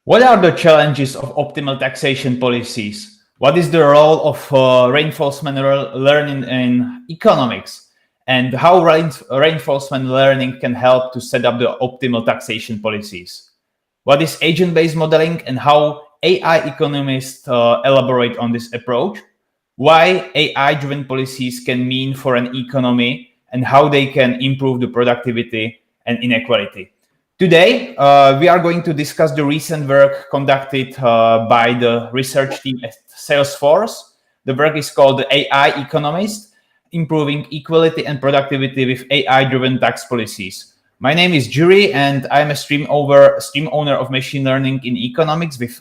What are the challenges of optimal taxation policies? What is the role of reinforcement learning in economics? And how reinforcement learning can help to set up the optimal taxation policies? What is agent-based modeling and how AI economists elaborate on this approach? Why AI-driven policies can mean for an economy and how they can improve the productivity and inequality. Today, we are going to discuss the recent work conducted by the research team at Salesforce. The work is called the AI Economist, Improving Equality and Productivity with AI-Driven Tax Policies. My name is Jiri, and I'm a stream owner of machine learning in economics with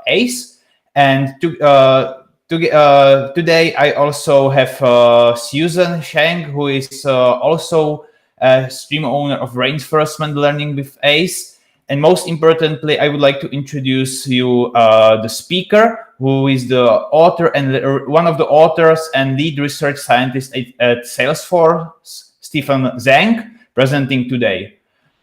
ACE. And today, I also have Susan Chang, who is also stream owner of reinforcement learning with ACE. And most importantly, I would like to introduce you the speaker, who is the author and one of the authors and lead research scientist at Salesforce, Stephan Zheng, presenting today.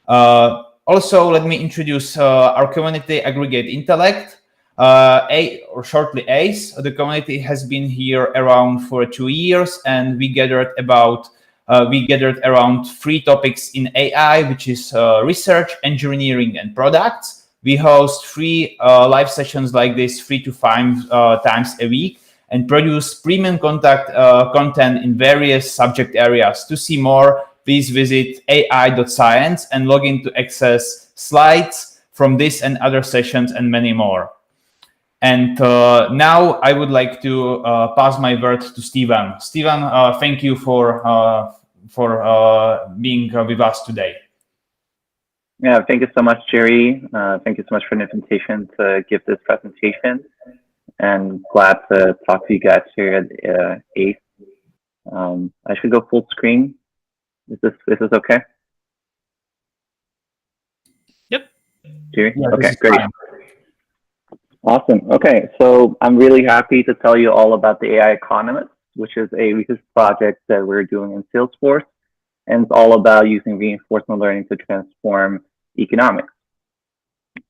Also, let me introduce our community, Aggregate Intellect, or shortly ACE. The community has been here around for 2 years, and we gathered around 3 topics in AI, which is research, engineering, and products. We host 3 live sessions like this 3 to 5 times a week and produce premium content in various subject areas. To see more, please visit ai.science and log in to access slides from this and other sessions and many more. And now I would like to pass my word to Stephan. Stephan, thank you for being with us today. Yeah, thank you so much, Jiri. Thank you so much for the invitation to give this presentation. And glad to talk to you guys here at ACE. I should go full screen. Is this okay? Yep. Jiri? Yeah, okay, great. Fine. Awesome. Okay, so I'm really happy to tell you all about the AI Economist, which is a research project that we're doing in Salesforce. And it's all about using reinforcement learning to transform economics.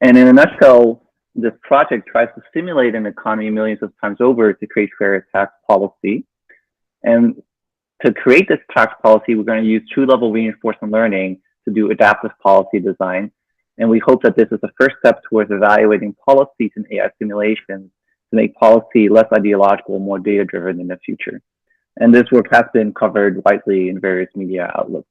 And in a nutshell, this project tries to simulate an economy millions of times over to create fair tax policy. And to create this tax policy, we're going to use TwoLevel reinforcement learning to do adaptive policy design. And we hope that this is the first step towards evaluating policies in AI simulations to make policy less ideological, more data-driven in the future. And this work has been covered widely in various media outlets.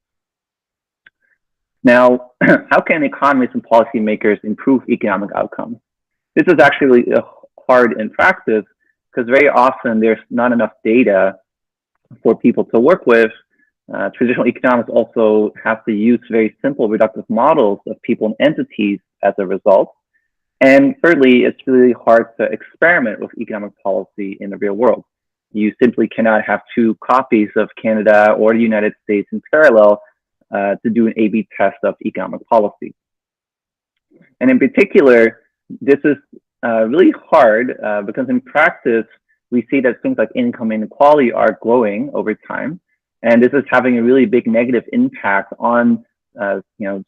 Now, how can economists and policymakers improve economic outcomes? This is actually hard in practice because very often there's not enough data for people to work with. Traditional economists also have to use very simple reductive models of people and entities as a result. And thirdly, it's really hard to experiment with economic policy in the real world. You simply cannot have 2 copies of Canada or the United States in parallel to do an A/B test of economic policy. And in particular, this is really hard because in practice, we see that things like income inequality are growing over time. And this is having a really big negative impact on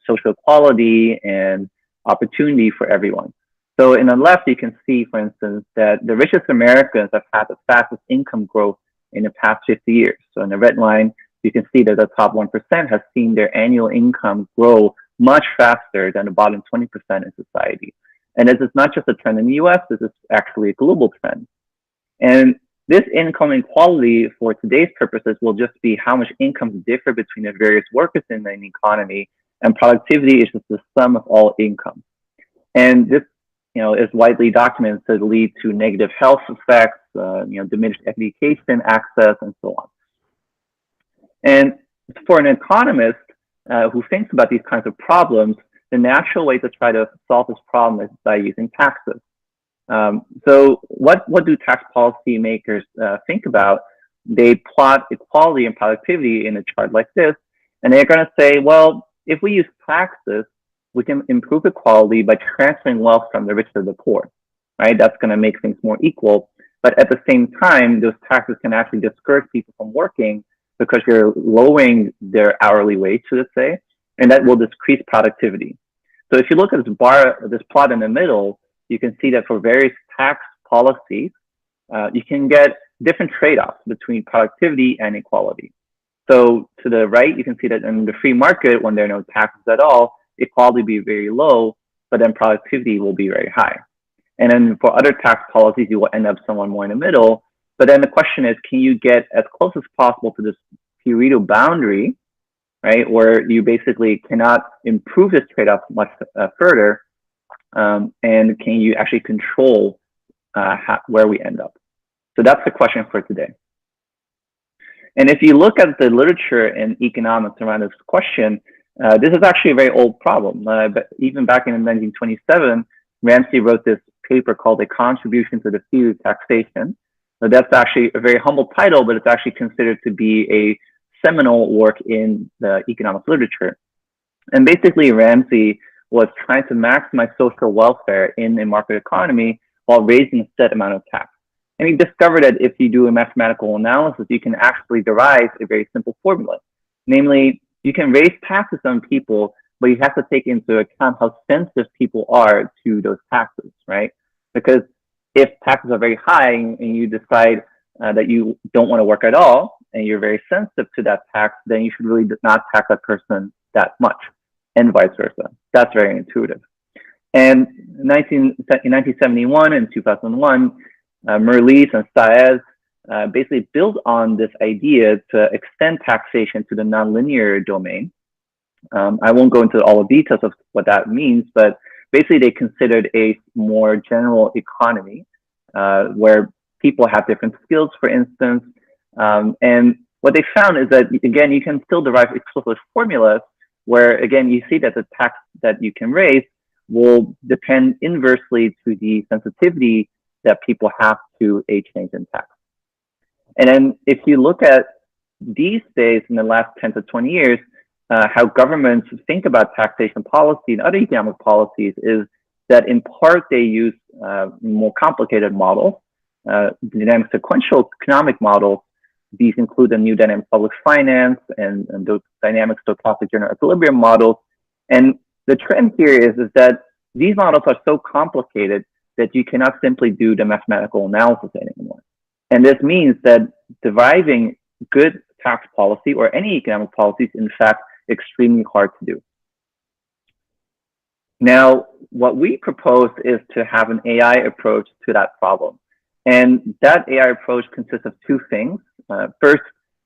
social equality and opportunity for everyone. So in the left, you can see, for instance, that the richest Americans have had the fastest income growth in the past 50 years. So in the red line, you can see that the top 1% has seen their annual income grow much faster than the bottom 20% in society. And this is not just a trend in the US, this is actually a global trend. And this income inequality for today's purposes will just be how much income differ between the various workers in an economy, and productivity is just the sum of all income. And this is widely documented to lead to negative health effects, diminished education access, and so on. And for an economist who thinks about these kinds of problems, the natural way to try to solve this problem is by using taxes. So what do tax policy makers think about? They plot equality and productivity in a chart like this, and they're going to say, well, if we use taxes, we can improve equality by transferring wealth from the rich to the poor, right? That's going to make things more equal. But at the same time, those taxes can actually discourage people from working because you're lowering their hourly wage, let's say, and that will decrease productivity. So if you look at this plot in the middle, you can see that for various tax policies, you can get different trade-offs between productivity and equality. So to the right, you can see that in the free market, when there are no taxes at all, equality will be very low, but then productivity will be very high. And then for other tax policies, you will end up somewhere more in the middle. But then the question is, can you get as close as possible to this Pareto boundary, right, where you basically cannot improve this trade-off much further, and can you actually control where we end up? So that's the question for today. And if you look at the literature in economics around this question, this is actually a very old problem. But even back in 1927, Ramsey wrote this paper called A Contribution to the Theory of Taxation. So that's actually a very humble title, but it's actually considered to be a seminal work in the economics literature. And basically, Ramsey was trying to maximize social welfare in a market economy while raising a set amount of tax. And he discovered that if you do a mathematical analysis, you can actually derive a very simple formula. Namely, you can raise taxes on people, but you have to take into account how sensitive people are to those taxes, right? Because if taxes are very high and you decide that you don't want to work at all, and you're very sensitive to that tax, then you should really not tax that person that much, and vice versa. That's very intuitive. And in 1971 and 2001, Merlis and Saez basically built on this idea to extend taxation to the nonlinear domain. I won't go into all the details of what that means, but basically they considered a more general economy where people have different skills, for instance. And what they found is that, again, you can still derive explicit formulas where, again, you see that the tax that you can raise will depend inversely to the sensitivity that people have to a change in tax. And then if you look at these days in the last 10 to 20 years, how governments think about taxation policy and other economic policies is that in part they use more complicated models, dynamic sequential economic models. These include the new dynamic public finance and those dynamic stochastic general equilibrium models. And the trend here is that these models are so complicated that you cannot simply do the mathematical analysis anymore. And this means that deriving good tax policy or any economic policy is in fact extremely hard to do. Now, what we propose is to have an AI approach to that problem. And that AI approach consists of two things. First,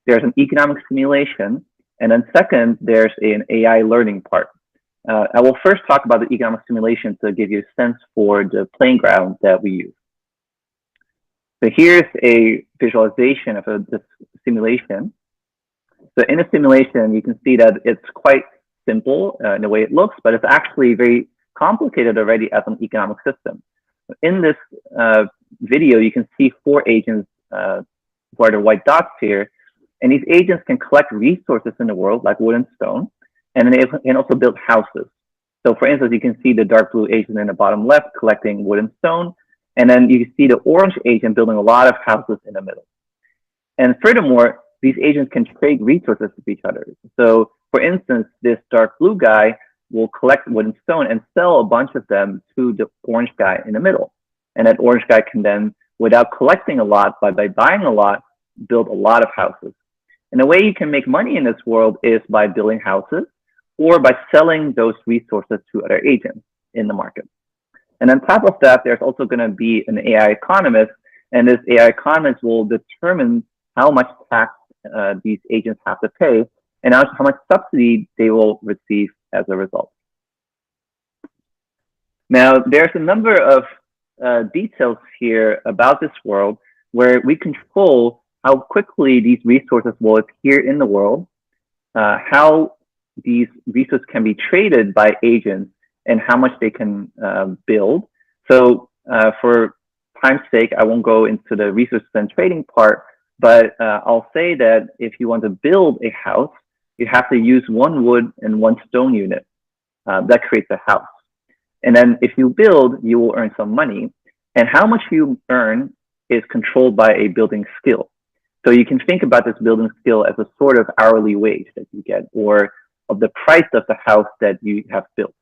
there's an economic simulation. And then second, there's an AI learning part. I will first talk about the economic simulation to give you a sense for the playing ground that we use. So here's a visualization of this simulation. So in a simulation, you can see that it's quite simple in the way it looks, but it's actually very complicated already as an economic system. In this video, you can see 4 agents who are the white dots here. And these agents can collect resources in the world, like wood and stone, and then they can also build houses. So for instance, you can see the dark blue agent in the bottom left collecting wood and stone, and then you see the orange agent building a lot of houses in the middle. And furthermore, these agents can trade resources with each other. So for instance, this dark blue guy will collect wood and stone and sell a bunch of them to the orange guy in the middle. And that orange guy can then, without collecting a lot, by buying a lot, build a lot of houses. And the way you can make money in this world is by building houses or by selling those resources to other agents in the market. And on top of that, there's also going to be an AI economist, and this AI economist will determine how much tax these agents have to pay and how much subsidy they will receive as a result. Now, there's a number of details here about this world where we control how quickly these resources will appear in the world, how these resources can be traded by agents, and how much they can build. So for time's sake, I won't go into the resources and trading part, but I'll say that if you want to build a house, you have to use 1 wood and 1 stone unit. That creates a house. And then if you build, you will earn some money. And how much you earn is controlled by a building skill. So you can think about this building skill as a sort of hourly wage that you get, or of the price of the house that you have built.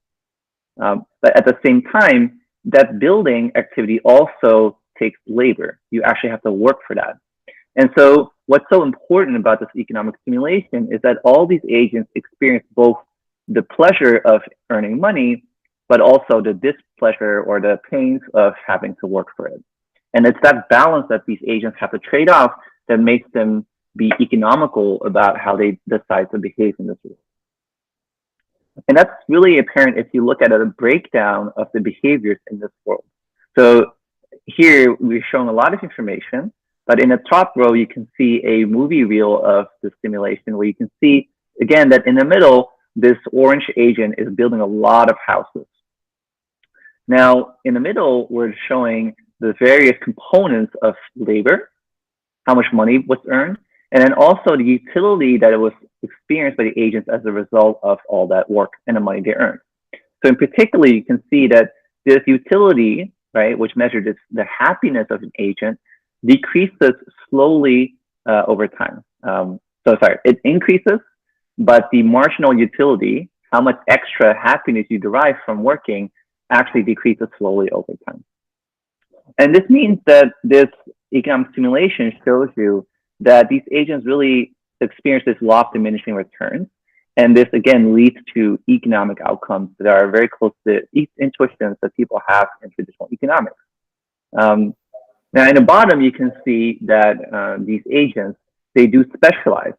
But at the same time, that building activity also takes labor. You actually have to work for that. And so what's so important about this economic simulation is that all these agents experience both the pleasure of earning money, but also the displeasure or the pains of having to work for it. And it's that balance that these agents have to trade off that makes them be economical about how they decide to behave in this world. And that's really apparent if you look at a breakdown of the behaviors in this world. So here we're showing a lot of information, but in the top row, you can see a movie reel of the simulation where you can see, again, that in the middle, this orange agent is building a lot of houses. Now, in the middle, we're showing the various components of labor, how much money was earned, and then also the utility that it was experienced by the agents as a result of all that work and the money they earned. So in particular, you can see that this utility, right, which measures the happiness of an agent, decreases slowly over time. It increases, but the marginal utility, how much extra happiness you derive from working, actually decreases slowly over time. And this means that this economic simulation shows you that these agents really experience this law of diminishing returns. And this, again, leads to economic outcomes that are very close to intuitions that people have in traditional economics. Now, in the bottom, you can see that these agents, they do specialize.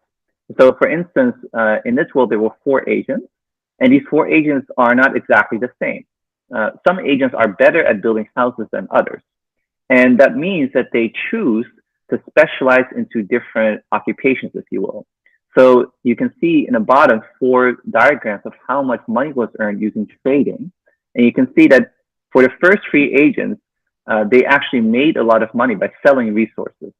So, for instance, in this world, there were 4 agents, and these 4 agents are not exactly the same. Some agents are better at building houses than others. And that means that they choose to specialize into different occupations, if you will. So you can see in the bottom 4 diagrams of how much money was earned using trading. And you can see that for the first 3 agents, they actually made a lot of money by selling resources.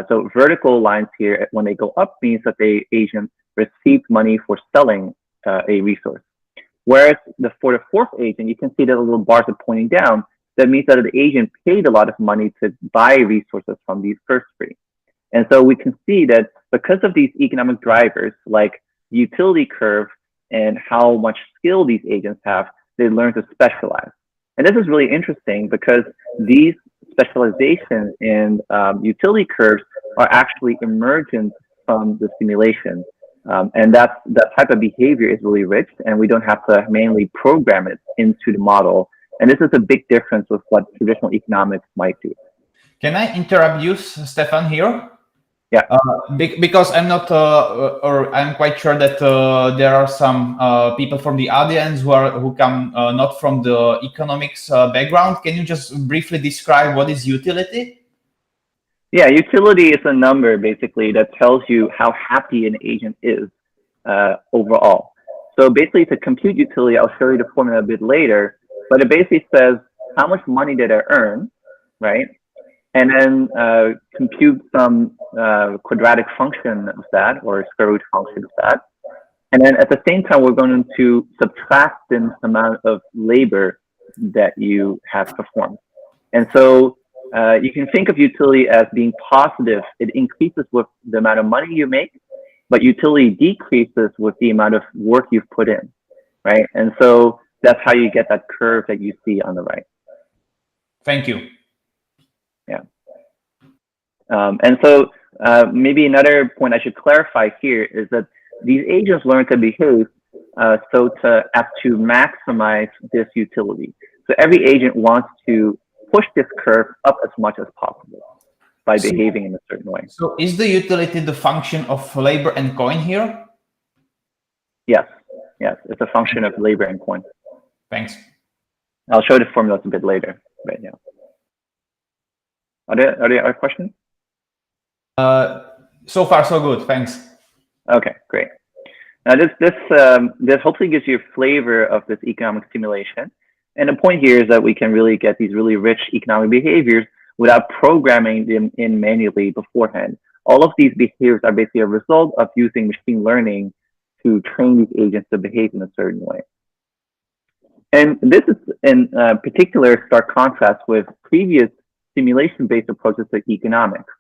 So vertical lines here, when they go up, means that the agent received money for selling a resource. Whereas for the 4th agent, you can see that the little bars are pointing down. That means that the agent paid a lot of money to buy resources from these first 3. And so we can see that because of these economic drivers, like the utility curve and how much skill these agents have, they learn to specialize. And this is really interesting because these specializations in utility curves are actually emergent from the simulation. And that type of behavior is really rich, and we don't have to manually program it into the model. And this is a big difference with what traditional economics might do. Can I interrupt you, Stephan, here? Yeah. Because I'm not, or I'm quite sure that there are some people from the audience who come not from the economics background. Can you just briefly describe what is utility? Yeah, utility is a number basically that tells you how happy an agent is overall. So basically, to compute utility, I'll show you the formula a bit later, but it basically says how much money did I earn, right? And then compute some quadratic function of that, or square root function of that. And then at the same time, we're going to subtract the amount of labor that you have performed. And so you can think of utility as being positive. It increases with the amount of money you make, but utility decreases with the amount of work you've put in, right? And so that's how you get that curve that you see on the right. Thank you. Yeah. And so maybe another point I should clarify here is that these agents learn to behave so as to maximize this utility. So every agent wants to push this curve up as much as possible by behaving in a certain way. So is the utility the function of labor and coin here? Yes, yes, it's a function of labor and coin. Thanks. I'll show the formulas a bit later right now. Are there other questions? So far, so good. Thanks. Okay, great. Now this hopefully gives you a flavor of this economic simulation. And the point here is that we can really get these really rich economic behaviors without programming them in manually beforehand. All of these behaviors are basically a result of using machine learning to train these agents to behave in a certain way. And this is in particular stark contrast with previous simulation-based approaches to economics.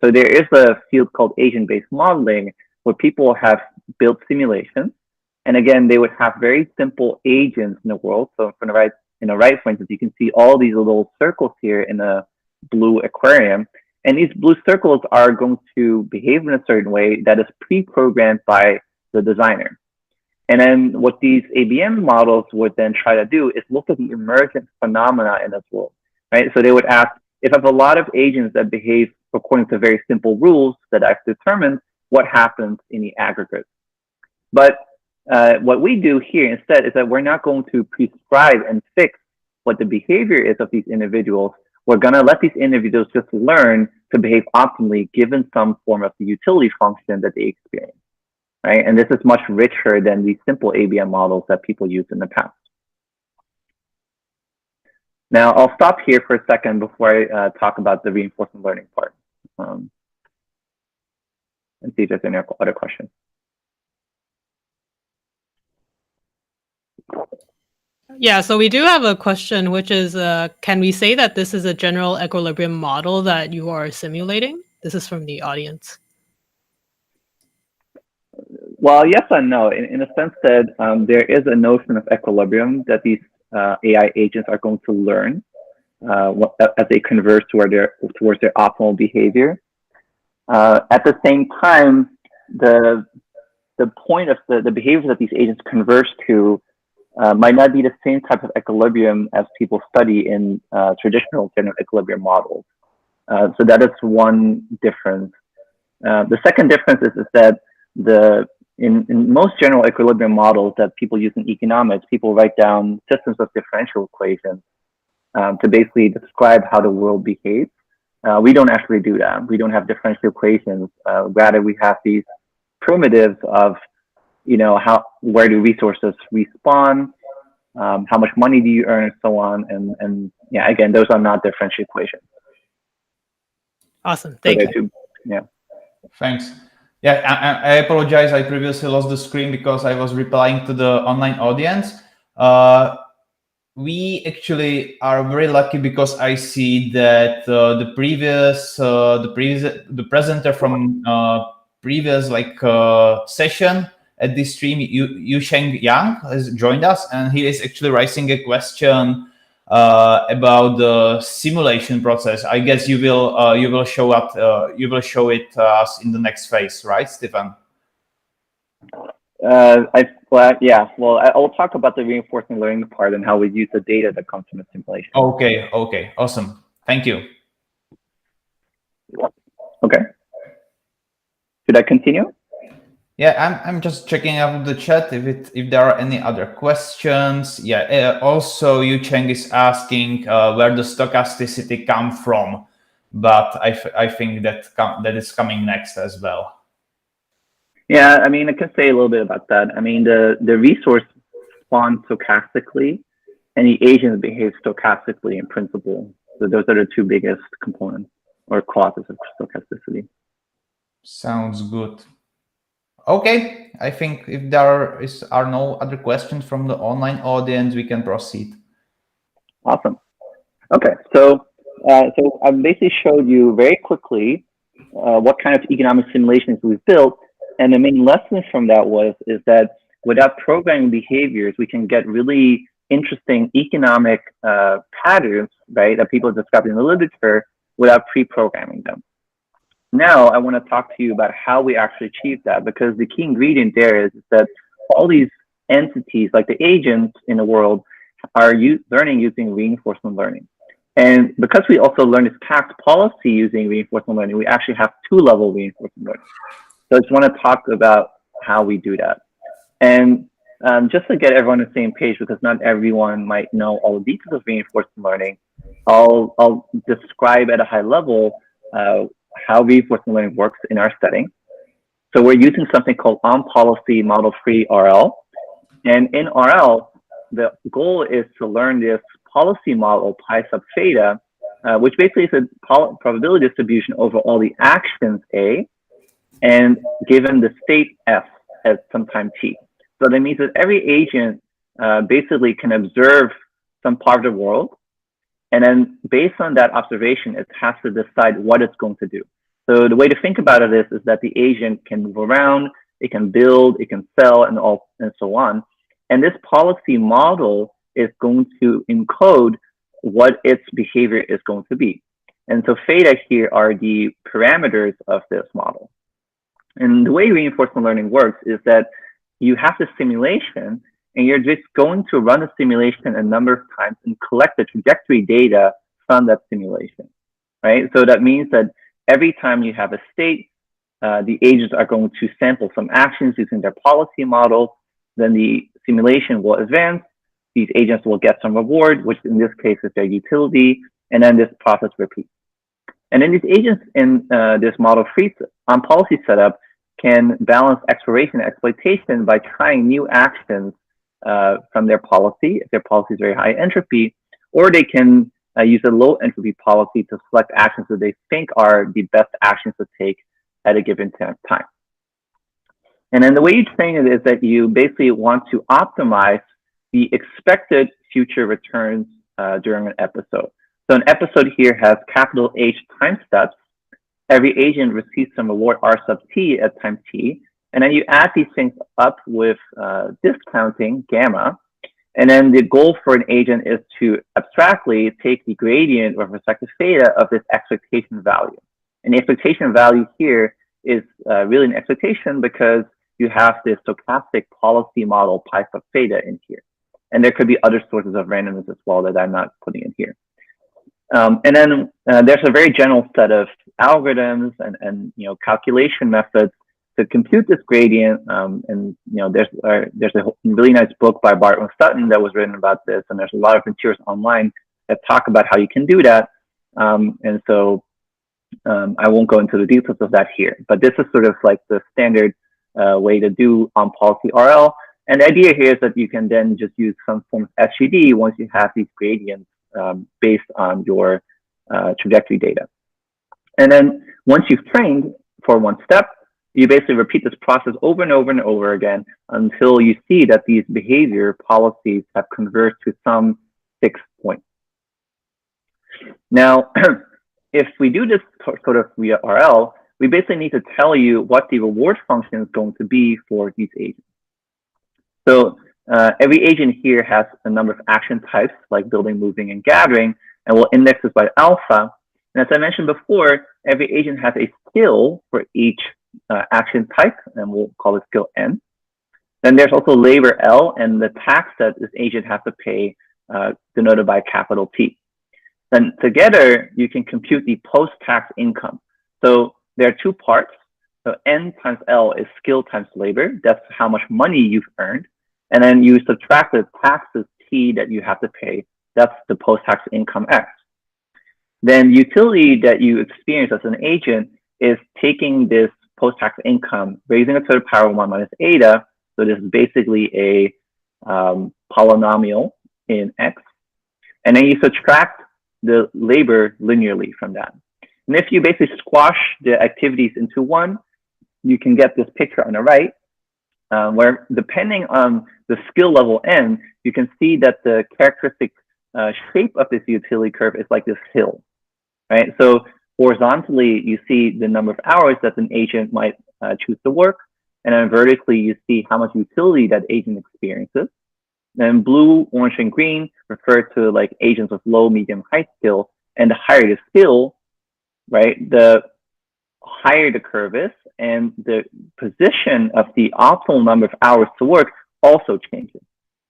So there is a field called Asian-based modeling where people have built simulations. And again, they would have very simple agents in the world. So from the right right, for instance, you can see all these little circles here in a blue aquarium. And these blue circles are going to behave in a certain way that is pre-programmed by the designer. And then what these ABM models would then try to do is look at the emergent phenomena in this world, right? So they would ask, if I have a lot of agents that behave according to very simple rules that I've determined, what happens in the aggregate? But what we do here instead is that we're not going to prescribe and fix what the behavior is of these individuals. We're going to let these individuals just learn to behave optimally given some form of the utility function that they experience, right? And this is much richer than the simple ABM models that people used in the past. Now, I'll stop here for a second before I talk about the reinforcement learning part and see if there's any other questions. Yeah, so we do have a question, which is, can we say that this is a general equilibrium model that you are simulating? This is from the audience. Well, yes and no, in a sense that there is a notion of equilibrium that these AI agents are going to learn as they converge towards their optimal behavior. At the same time, the point of the behavior that these agents converge to might not be the same type of equilibrium as people study in traditional general equilibrium models. So that is one difference. The second difference is that in most general equilibrium models that people use in economics, people write down systems of differential equations to basically describe how the world behaves. We don't actually do that. We don't have differential equations. Rather, we have these primitives of, where do resources respawn, how much money do you earn, and so on. And yeah, again, those are not differential equations. Awesome. Thank you. Yeah. Thanks. Yeah, I apologize. I previously lost the screen because I was replying to the online audience. We actually are very lucky because I see that the presenter from previous session at this stream, Zheng has joined us, and he is actually raising a question about the simulation process. I guess you will show it to us in the next phase, right, Stephan? Yeah. Well, I'll talk about the reinforcement learning part and how we use the data that comes from the simulation. Okay. Awesome. Thank you. Okay. Should I continue? Yeah, I'm just checking out the chat if there are any other questions. Yeah. Also, Chang is asking where the stochasticity come from, but I think that is coming next as well. Yeah, I mean, I can say a little bit about that. I mean, the resource spawns stochastically, and the agents behave stochastically in principle. So those are the two biggest components or causes of stochasticity. Sounds good. Okay, I think if there are no other questions from the online audience, we can proceed. Awesome. Okay, so I basically showed you very quickly what kind of economic simulations we've built, and the main lesson from that is that without programming behaviors, we can get really interesting economic patterns, right, that people describe in the literature without pre-programming them. Now, I want to talk to you about how we actually achieve that, because the key ingredient there is that all these entities, like the agents in the world, are learning using reinforcement learning. And because we also learn this tax policy using reinforcement learning, we actually have two-level reinforcement learning. So I just want to talk about how we do that. And just to get everyone on the same page, because not everyone might know all the details of reinforcement learning, I'll describe at a high level how reinforcement learning works in our setting. So we're using something called on-policy model-free RL. And in RL, the goal is to learn this policy model pi sub theta, which basically is a probability distribution over all the actions A, and given the state F at some time t. So that means that every agent basically can observe some part of the world, and then based on that observation, it has to decide what it's going to do. So the way to think about it is that the agent can move around, it can build, it can sell, and so on. And this policy model is going to encode what its behavior is going to be. And so theta here are the parameters of this model. And the way reinforcement learning works is that you have the simulation, and you're just going to run the simulation a number of times and collect the trajectory data from that simulation, right? So that means that every time you have a state, the agents are going to sample some actions using their policy model. Then the simulation will advance. These agents will get some reward, which in this case is their utility, and then this process repeats. And then these agents in this model free on policy setup can balance exploration and exploitation by trying new actions from their policy, if their policy is very high entropy, or they can use a low entropy policy to select actions that they think are the best actions to take at a given time. And then the way you train it is that you basically want to optimize the expected future returns during an episode. So an episode here has capital H time steps. Every agent receives some reward R sub t at time t. And then you add these things up with discounting gamma. And then the goal for an agent is to abstractly take the gradient with respect to theta of this expectation value. And the expectation value here is really an expectation because you have this stochastic policy model pi sub theta in here. And there could be other sources of randomness as well that I'm not putting in here. And then there's a very general set of algorithms and calculation methods to compute this gradient. And there's a really nice book by Bart and Sutton that was written about this, and there's a lot of materials online that talk about how you can do that. And so I won't go into the details of that here, but this is sort of like the standard way to do on policy RL. And the idea here is that you can then just use some form of SGD once you have these gradients based on your trajectory data. And then once you've trained for one step, you basically repeat this process over and over and over again until you see that these behavior policies have converged to some fixed point. Now, if we do this sort of via RL, we basically need to tell you what the reward function is going to be for these agents. So every agent here has a number of action types like building, moving, and gathering, and we'll index this by alpha. And as I mentioned before, every agent has a skill for each action type, and we'll call it skill N. Then there's also labor L, and the tax that this agent has to pay denoted by capital T. Then together, you can compute the post-tax income. So there are two parts. So N times L is skill times labor. That's how much money you've earned. And then you subtract the taxes T that you have to pay. That's the post-tax income X. Then utility that you experience as an agent is taking this post-tax income, raising it to the power of 1 minus eta. So this is basically a polynomial in X. And then you subtract the labor linearly from that. And if you basically squash the activities into one, you can get this picture on the right, where depending on the skill level N, you can see that the characteristic shape of this utility curve is like this hill, right? So horizontally, you see the number of hours that an agent might choose to work. And then vertically, you see how much utility that agent experiences. Then blue, orange, and green refer to like agents with low, medium, high skill. And the higher the skill, right, the higher the curve is, and the position of the optimal number of hours to work also changes.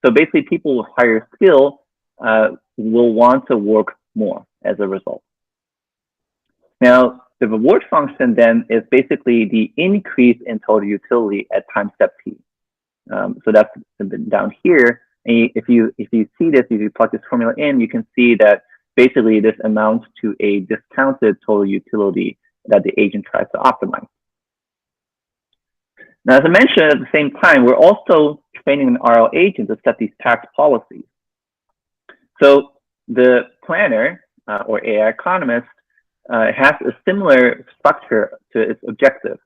So basically, people with higher skill will want to work more as a result. Now, the reward function then is basically the increase in total utility at time step t. So that's down here. And if you see this, if you plug this formula in, you can see that basically this amounts to a discounted total utility that the agent tries to optimize. Now, as I mentioned, at the same time, we're also training an RL agent to set these tax policies. So the planner or AI Economist has a similar structure to its objective.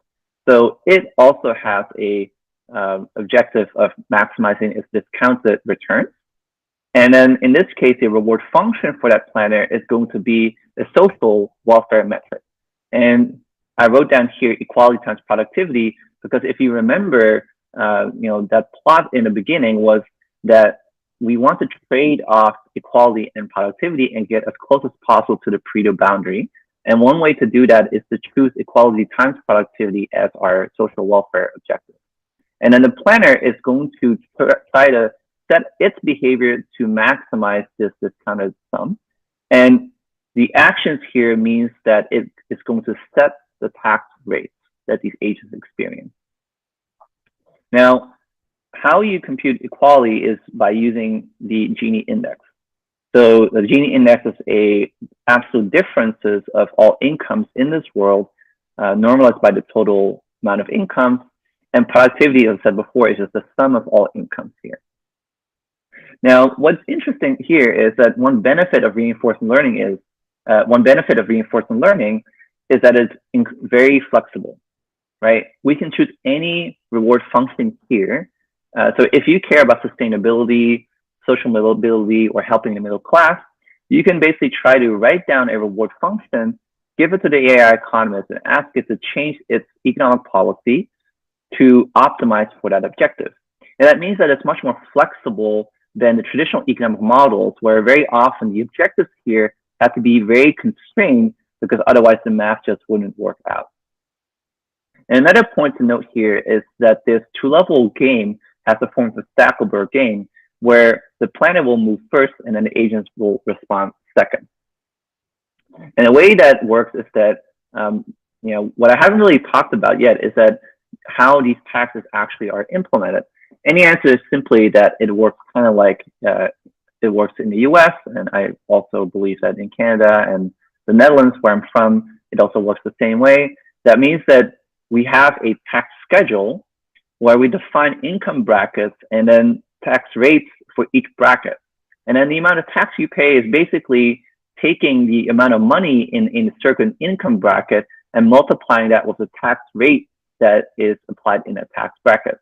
So it also has a objective of maximizing its discounted return. And then in this case, the reward function for that planner is going to be a social welfare metric. And I wrote down here equality times productivity, because if you remember, that plot in the beginning was that we want to trade off equality and productivity and get as close as possible to the Pareto boundary. And one way to do that is to choose equality times productivity as our social welfare objective. And then the planner is going to try to set its behavior to maximize this discounted sum. And the actions here means that it is going to set the tax rates that these agents experience. Now, how you compute equality is by using the Gini index. So the Gini index is a absolute differences of all incomes in this world, normalized by the total amount of incomes. And productivity, as I said before, is just the sum of all incomes here. Now, what's interesting here is that one benefit of reinforcement learning is that it's very flexible, right? We can choose any reward function here. So if you care about sustainability, social mobility, or helping the middle class, you can basically try to write down a reward function, give it to the AI economist, and ask it to change its economic policy to optimize for that objective. And that means that it's much more flexible than the traditional economic models, where very often the objectives here have to be very constrained because otherwise the math just wouldn't work out. And another point to note here is that this two-level game has the form of a Stackelberg game, where the planner will move first and then the agents will respond second. And the way that works is that, what I haven't really talked about yet is that how these taxes actually are implemented. And the answer is simply that it works kind of like it works in the US, and I also believe that in Canada and the Netherlands, where I'm from, it also works the same way. That means that we have a tax schedule where we define income brackets and then tax rates for each bracket. And then the amount of tax you pay is basically taking the amount of money in a certain income bracket and multiplying that with the tax rate that is applied in a tax bracket.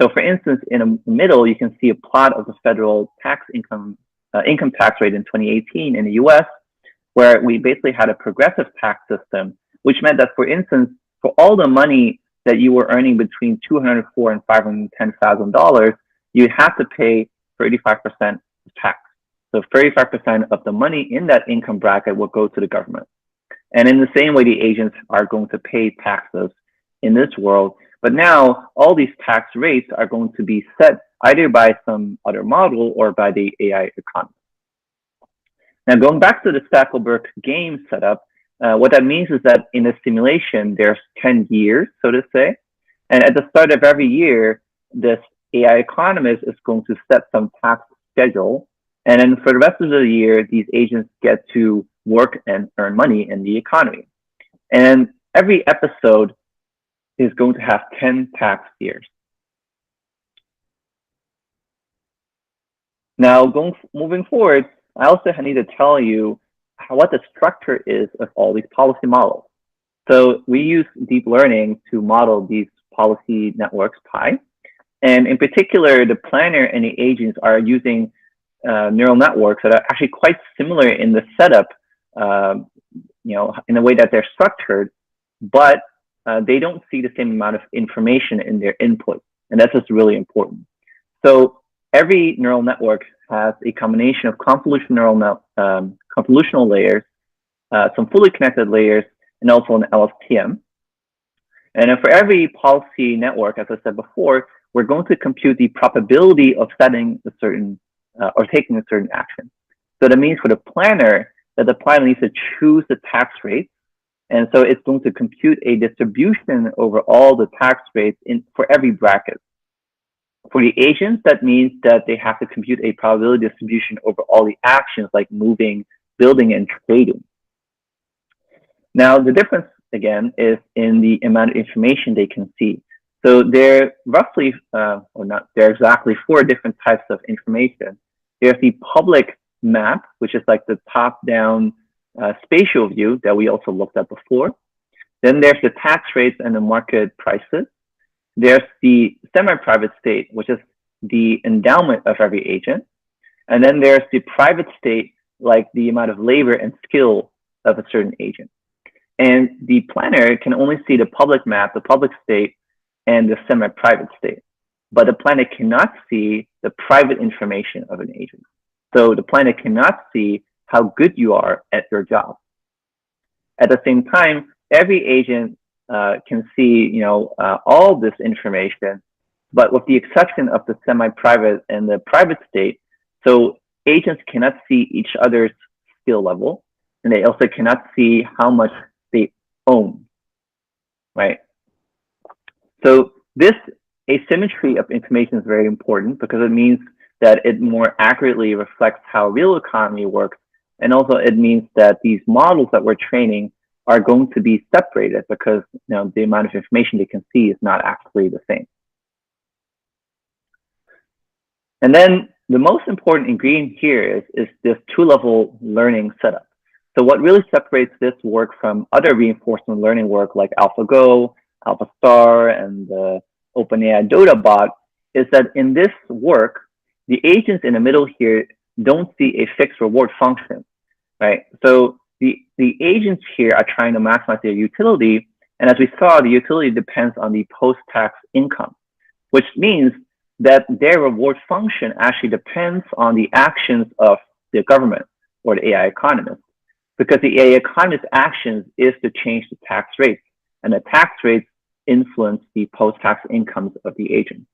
So for instance, in the middle, you can see a plot of the federal tax income tax rate in 2018 in the US, where we basically had a progressive tax system, which meant that, for instance, for all the money that you were earning between $204,000 and $510,000, you have to pay 35% of tax. So 35% of the money in that income bracket will go to the government. And in the same way, the agents are going to pay taxes in this world. But now all these tax rates are going to be set either by some other model or by the AI economist. Now, going back to the Stackelberg game setup, what that means is that in a simulation, there's 10 years, so to say. And at the start of every year, this AI economist is going to set some tax schedule. And then for the rest of the year, these agents get to work and earn money in the economy. And every episode is going to have 10 tax years. Now, moving forward, I also need to tell you what the structure is of all these policy models. So we use deep learning to model these policy networks, pi. And in particular, the planner and the agents are using neural networks that are actually quite similar in the setup, in the way that they're structured, but they don't see the same amount of information in their input. And that's just really important. So every neural network has a combination of convolutional layers, some fully connected layers, and also an LSTM. And then for every policy network, as I said before, we're going to compute the probability of setting a certain or taking a certain action. So that means for the planner, that the planner needs to choose the tax rate. And so it's going to compute a distribution over all the tax rates for every bracket. For the agents, that means that they have to compute a probability distribution over all the actions like moving, building, and trading. Now, the difference, again, is in the amount of information they can see. So they're roughly, they're exactly 4 different types of information. There's the public map, which is like the top-down spatial view that we also looked at before. Then there's the tax rates and the market prices. There's the semi-private state, which is the endowment of every agent. And then there's the private state, like the amount of labor and skill of a certain agent. And the planner can only see the public map, the public state, and the semi-private state. but the planet cannot see the private information of an agent. So the planet cannot see how good you are at your job. At the same time, every agent can see, all this information, but with the exception of the semi-private and the private state. So agents cannot see each other's skill level, and they also cannot see how much they own, right? So this asymmetry of information is very important because it means that it more accurately reflects how real economy works. And also it means that these models that we're training are going to be separated because the amount of information they can see is not actually the same. And then the most important ingredient here is this two-level learning setup. So what really separates this work from other reinforcement learning work like AlphaGo, AlphaStar, and the OpenAI DodaBot is that in this work, the agents in the middle here don't see a fixed reward function, right? So the agents here are trying to maximize their utility. And as we saw, the utility depends on the post-tax income, which means that their reward function actually depends on the actions of the government or the AI economist, because the AI economist actions is to change the tax rates, and the tax rates influence the post-tax incomes of the agent.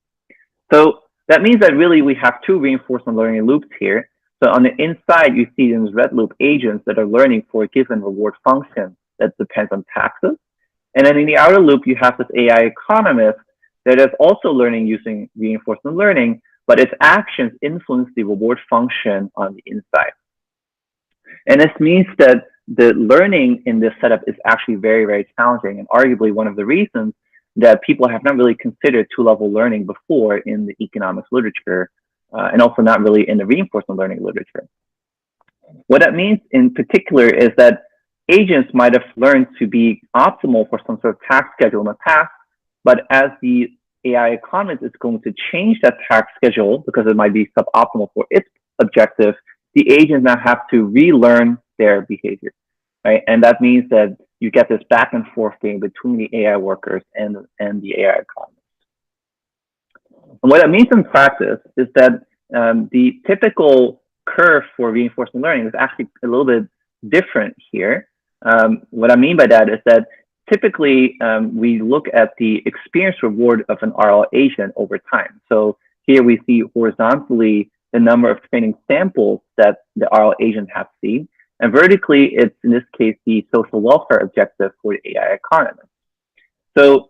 So that means that really we have two reinforcement learning loops here. So on the inside, you see these red loop agents that are learning for a given reward function that depends on taxes. And then in the outer loop, you have this AI economist that is also learning using reinforcement learning, but its actions influence the reward function on the inside. And this means that the learning in this setup is actually very, very challenging, and arguably one of the reasons that people have not really considered two-level learning before in the economics literature, and also not really in the reinforcement learning literature. What that means in particular is that agents might have learned to be optimal for some sort of tax schedule in the past, but as the AI economist is going to change that tax schedule because it might be suboptimal for its objective, the agents now have to relearn their behavior, right? And that means that you get this back and forth thing between the AI workers and the AI economists. And what that means in practice is that the typical curve for reinforcement learning is actually a little bit different here. What I mean by that is that typically we look at the experience reward of an RL agent over time. So here we see horizontally the number of training samples that the RL agent has seen. And vertically, it's in this case the social welfare objective for the AI economist. So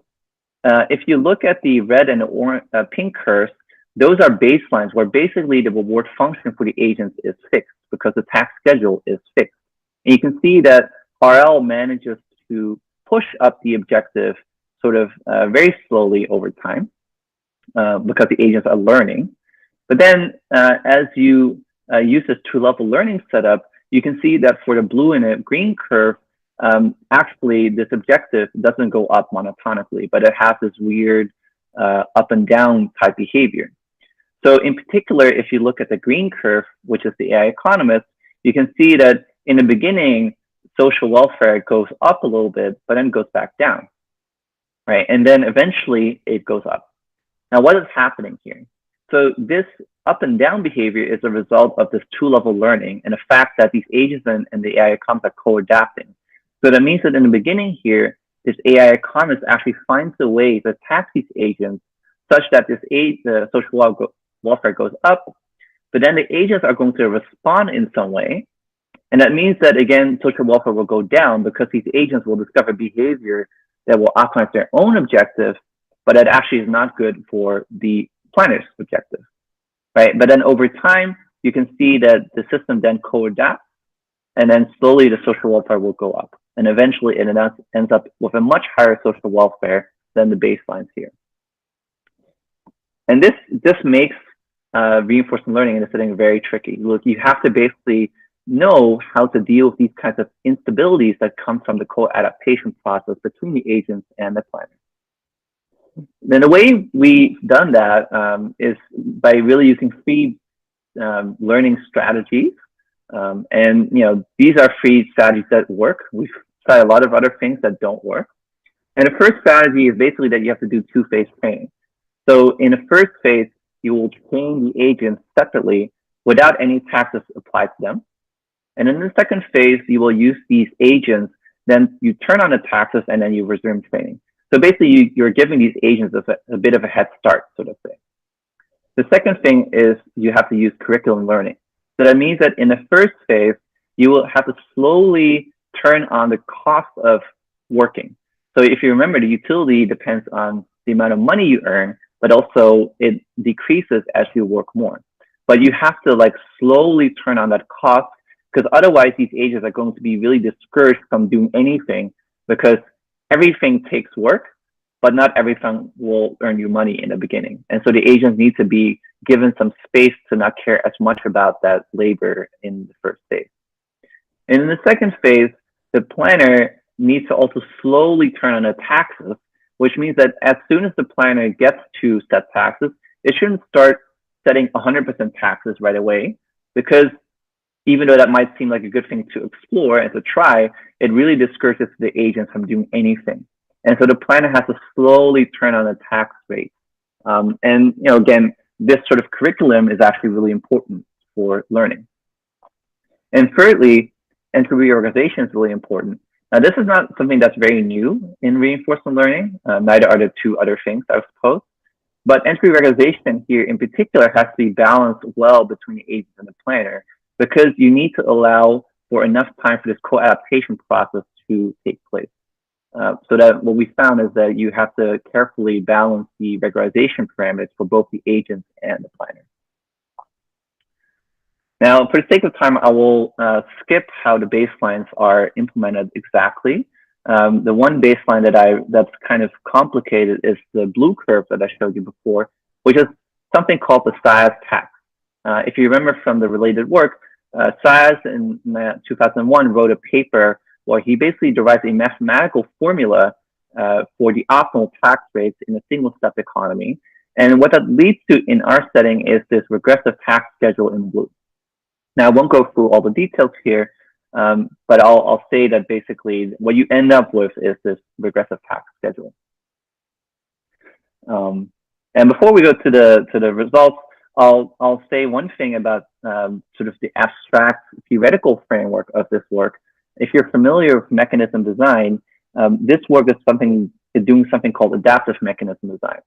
if you look at the red and the orange, pink curves, those are baselines where basically the reward function for the agents is fixed because the tax schedule is fixed. And you can see that RL manages to push up the objective sort of very slowly over time because the agents are learning. But then as you use this two-level learning setup, you can see that for the blue and the green curve, actually this objective doesn't go up monotonically, but it has this weird up and down type behavior. So in particular, if you look at the green curve, which is the AI economist, you can see that in the beginning, social welfare goes up a little bit, but then goes back down, right? And then eventually it goes up. Now, what is happening here? So this up and down behavior is a result of this two-level learning and the fact that these agents and the AI economists are co-adapting. So that means that in the beginning here, this AI economist actually finds a way to attack these agents such that the social welfare goes up, but then the agents are going to respond in some way. And that means that, again, social welfare will go down because these agents will discover behavior that will optimize their own objective, but that actually is not good for the planet's objective, right? But then over time, you can see that the system then co-adapts, and then slowly the social welfare will go up. And eventually it ends up with a much higher social welfare than the baselines here. And this makes reinforcement learning in a setting very tricky. Look, you have to basically know how to deal with these kinds of instabilities that come from the co-adaptation process between the agents and the planner. Then the way we've done that is by really using free learning strategies. And these are free strategies that work. We've tried a lot of other things that don't work. And the first strategy is basically that you have to do two-phase training. So in the first phase, you will train the agents separately without any taxes applied to them. And in the second phase, you will use these agents, then you turn on the taxes and then you resume training. So basically, you're giving these agents a bit of a head start, sort of thing. The second thing is you have to use curriculum learning. So that means that in the first phase, you will have to slowly turn on the cost of working. So if you remember, the utility depends on the amount of money you earn, but also it decreases as you work more. But you have to like slowly turn on that cost, because otherwise these agents are going to be really discouraged from doing anything, because everything takes work, but not everything will earn you money in the beginning. And so the agents need to be given some space to not care as much about that labor in the first phase. And in the second phase, the planner needs to also slowly turn on the taxes, which means that as soon as the planner gets to set taxes, it shouldn't start setting 100% taxes right away, because even though that might seem like a good thing to explore and to try, it really discourages the agents from doing anything. And so the planner has to slowly turn on the tax rate. And again, this sort of curriculum is actually really important for learning. And thirdly, entry reorganization is really important. Now, this is not something that's very new in reinforcement learning. Neither are the two other things, I suppose. But entry reorganization here in particular has to be balanced well between the agents and the planner, because you need to allow for enough time for this co-adaptation process to take place. So that what we found is that you have to carefully balance the regularization parameters for both the agents and the planner. Now, for the sake of time, I will skip how the baselines are implemented exactly. The one baseline that's kind of complicated is the blue curve that I showed you before, which is something called the SIAS tax. If you remember from the related work, SIAS in 2001 wrote a paper where he basically derived a mathematical formula for the optimal tax rates in a single-step economy. And what that leads to in our setting is this regressive tax schedule in blue. Now, I won't go through all the details here, but I'll say that basically what you end up with is this regressive tax schedule. And before we go to the results, I'll say one thing about sort of the abstract theoretical framework of this work. If you're familiar with mechanism design, this work is doing something called adaptive mechanism design.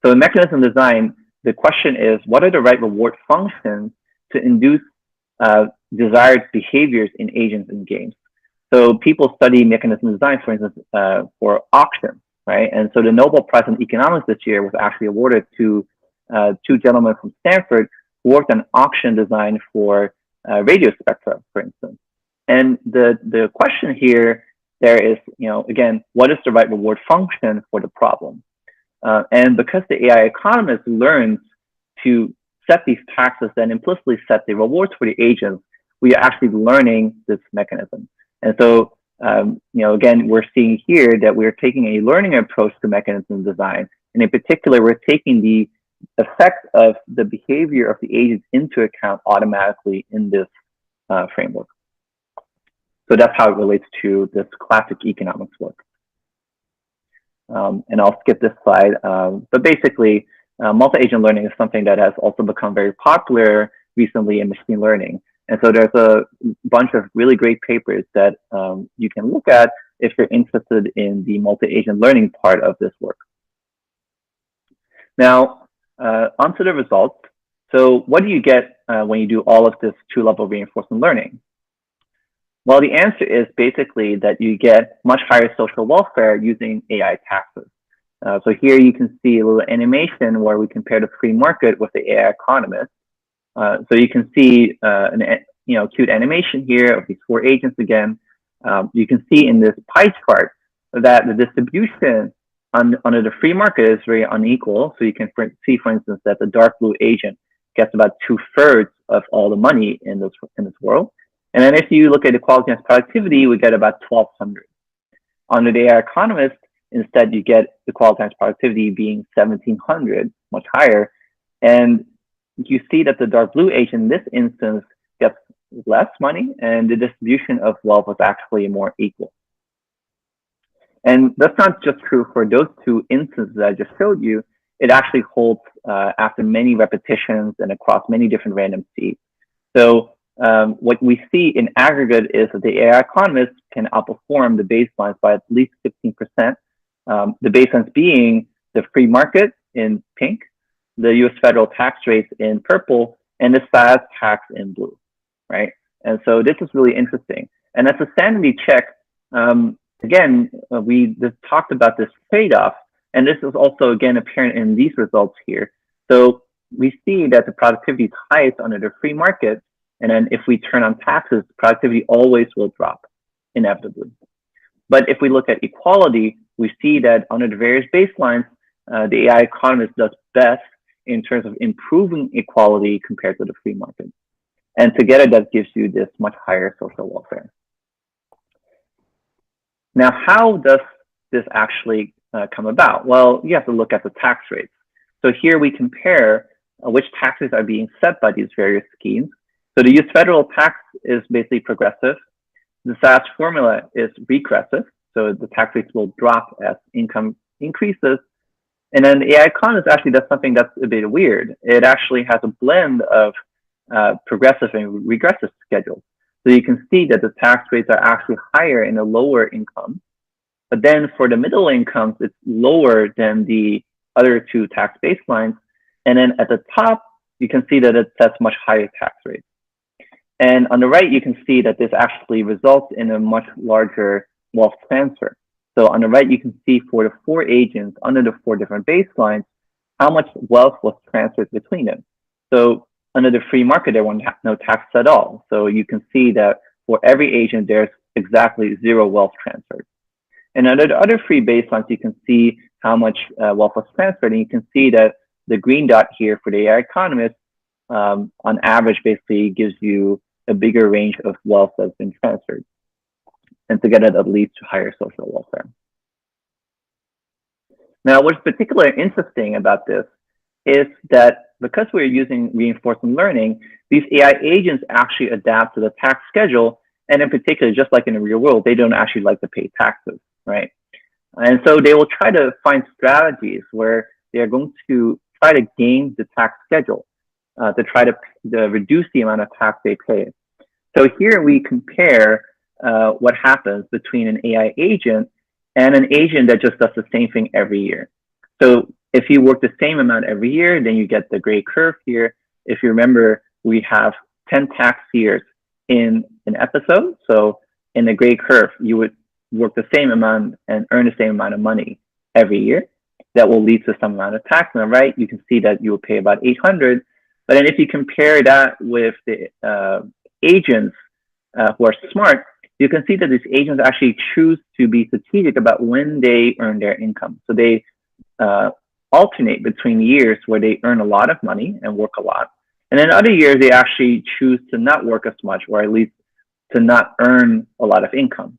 So in mechanism design, the question is, what are the right reward functions to induce desired behaviors in agents and games? So people study mechanism design, for instance, for auction, right? And so the Nobel Prize in Economics this year was actually awarded to two gentlemen from Stanford who worked on auction design for radio spectra, for instance. And the question here, there is, again, what is the right reward function for the problem? And because the AI economist learns to set these taxes, then implicitly set the rewards for the agents, we are actually learning this mechanism. And so, again, we're seeing here that we're taking a learning approach to mechanism design. And in particular, we're taking the effect of the behavior of the agents into account automatically in this framework. So that's how it relates to this classic economics work. And I'll skip this slide. But basically, multi-agent learning is something that has also become very popular recently in machine learning. And so there's a bunch of really great papers that you can look at if you're interested in the multi-agent learning part of this work. Now, onto the results. So what do you get when you do all of this two-level reinforcement learning? Well, the answer is basically that you get much higher social welfare using AI taxes. So here you can see a little animation where we compare the Premarket with the AI Economist. So you can see an cute animation here of these four agents again. You can see in this pie chart that the distribution under the free market is very unequal. So you can see, for instance, that the dark blue agent gets about 2/3 of all the money in this world. And then if you look at equality and productivity, we get about 1,200. Under the AI Economist, instead, you get equality and productivity being 1,700, much higher. And you see that the dark blue agent in this instance gets less money, and the distribution of wealth was actually more equal. And that's not just true for those two instances that I just showed you. it actually holds after many repetitions and across many different random seeds. So what we see in aggregate is that the AI economists can outperform the baselines by at least 15%. The baselines being the free market in pink, the US federal tax rates in purple, and the SaaS tax in blue, right? And so this is really interesting. And as a sanity check, again, we just talked about this trade-off, and this is also, again, apparent in these results here. So we see that the productivity is highest under the free market, and then if we turn on taxes, productivity always will drop, inevitably. But if we look at equality, we see that under the various baselines, the AI economist does best in terms of improving equality compared to the free market. And together, that gives you this much higher social welfare. Now, how does this actually come about? Well, you have to look at the tax rates. So here we compare which taxes are being set by these various schemes. So the US federal tax is basically progressive. The SaaS formula is regressive. So the tax rates will drop as income increases. And then the AI economist actually does something that's a bit weird. It actually has a blend of progressive and regressive schedules. So you can see that the tax rates are actually higher in the lower income. But then for the middle incomes, it's lower than the other two tax baselines. And then at the top, you can see that it sets much higher tax rates. And on the right, you can see that this actually results in a much larger wealth transfer. So on the right, you can see for the 4 agents under the 4 different baselines, how much wealth was transferred between them. So under the free market, there was no tax at all. So you can see that for every agent, there's exactly 0 wealth transferred. And under the other 3 baselines, you can see how much wealth was transferred. And you can see that the green dot here for the AI economist, on average, basically gives you a bigger range of wealth that's been transferred. And together, that leads to higher social welfare. Now, what's particularly interesting about this is that because we're using reinforcement learning, these AI agents actually adapt to the tax schedule. And in particular, just like in the real world, they don't actually like to pay taxes, right? And so they will try to find strategies where they're going to try to game the tax schedule to try to reduce the amount of tax they pay. So here we compare what happens between an AI agent and an agent that just does the same thing every year. So if you work the same amount every year, then you get the gray curve here. If you remember, we have 10 tax years in an episode. So in the gray curve, you would work the same amount and earn the same amount of money every year. That will lead to some amount of tax. On the right, you can see that you will pay about 800. But then if you compare that with the agents who are smart, you can see that these agents actually choose to be strategic about when they earn their income. So they alternate between years where they earn a lot of money and work a lot. And then other years, they actually choose to not work as much, or at least to not earn a lot of income,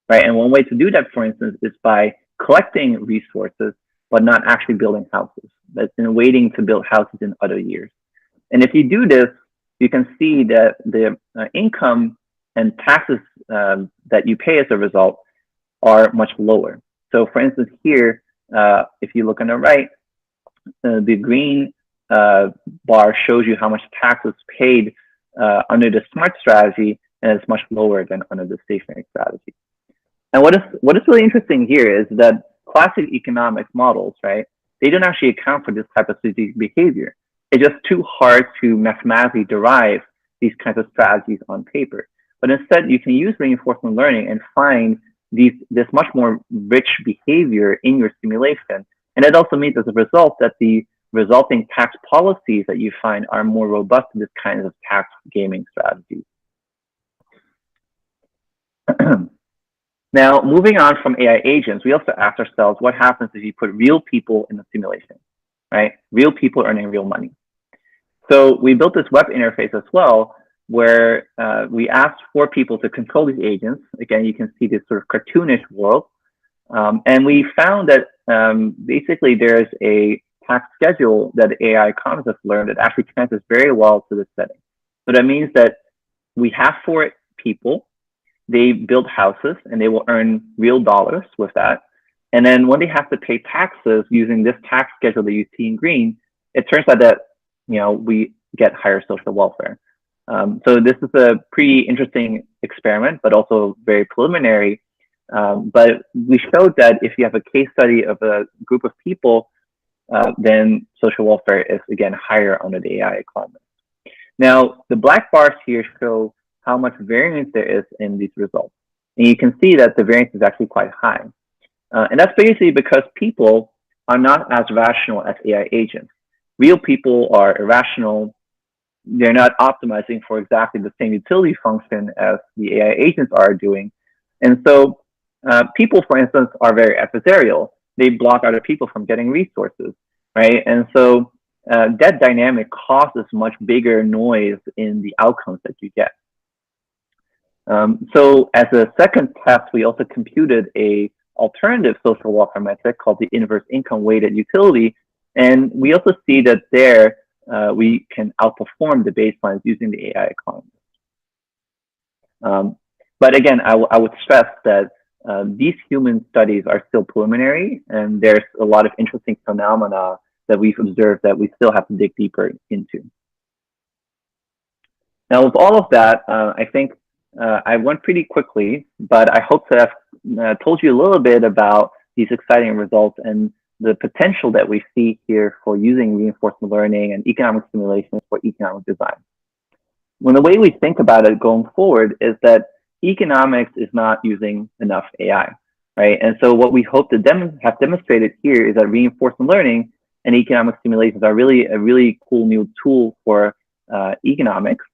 right? And one way to do that, for instance, is by collecting resources, but not actually building houses. That's been waiting to build houses in other years. And if you do this, you can see that the income and taxes that you pay as a result are much lower. So for instance, here, if you look on the right, the green bar shows you how much taxes paid under the smart strategy, and it's much lower than under the stationary strategy. And what is really interesting here is that classic economic models, right, they don't actually account for this type of strategic behavior. It's just too hard to mathematically derive these kinds of strategies on paper. But instead, you can use reinforcement learning and find this much more rich behavior in your simulation. And that also means, as a result, that the resulting tax policies that you find are more robust to this kind of tax gaming strategies. Now, moving on from AI agents, we also ask ourselves, what happens if you put real people in the simulation, right? Real people earning real money. So we built this web interface as well, where we asked 4 people to control these agents. Again, you can see this sort of cartoonish world. And we found that basically there's a tax schedule that AI economists have learned that actually transfers very well to this setting. So that means that we have 4 people, they build houses, and they will earn real dollars with that. And then when they have to pay taxes using this tax schedule that you see in green, it turns out that we get higher social welfare. So this is a pretty interesting experiment, but also very preliminary. But we showed that if you have a case study of a group of people, then social welfare is again higher under the AI Economist. Now, the black bars here show how much variance there is in these results. And you can see that the variance is actually quite high. And that's basically because people are not as rational as AI agents. Real people are irrational. They're not optimizing for exactly the same utility function as the AI agents are doing. And so people, for instance, are very adversarial. They block other people from getting resources, right? And so that dynamic causes much bigger noise in the outcomes that you get. So as a second test, we also computed a alternative social welfare metric called the inverse income weighted utility. And we also see that there we can outperform the baselines using the AI Economist. But again, I would stress that these human studies are still preliminary, and there's a lot of interesting phenomena that we've observed that we still have to dig deeper into. Now, with all of that, I think I went pretty quickly, but I hope to have told you a little bit about these exciting results and the potential that we see here for using reinforcement learning and economic simulations for economic design. When the way we think about it going forward is that economics is not using enough AI, right? And so what we hope to have demonstrated here is that reinforcement learning and economic simulations are really a really cool new tool for economics.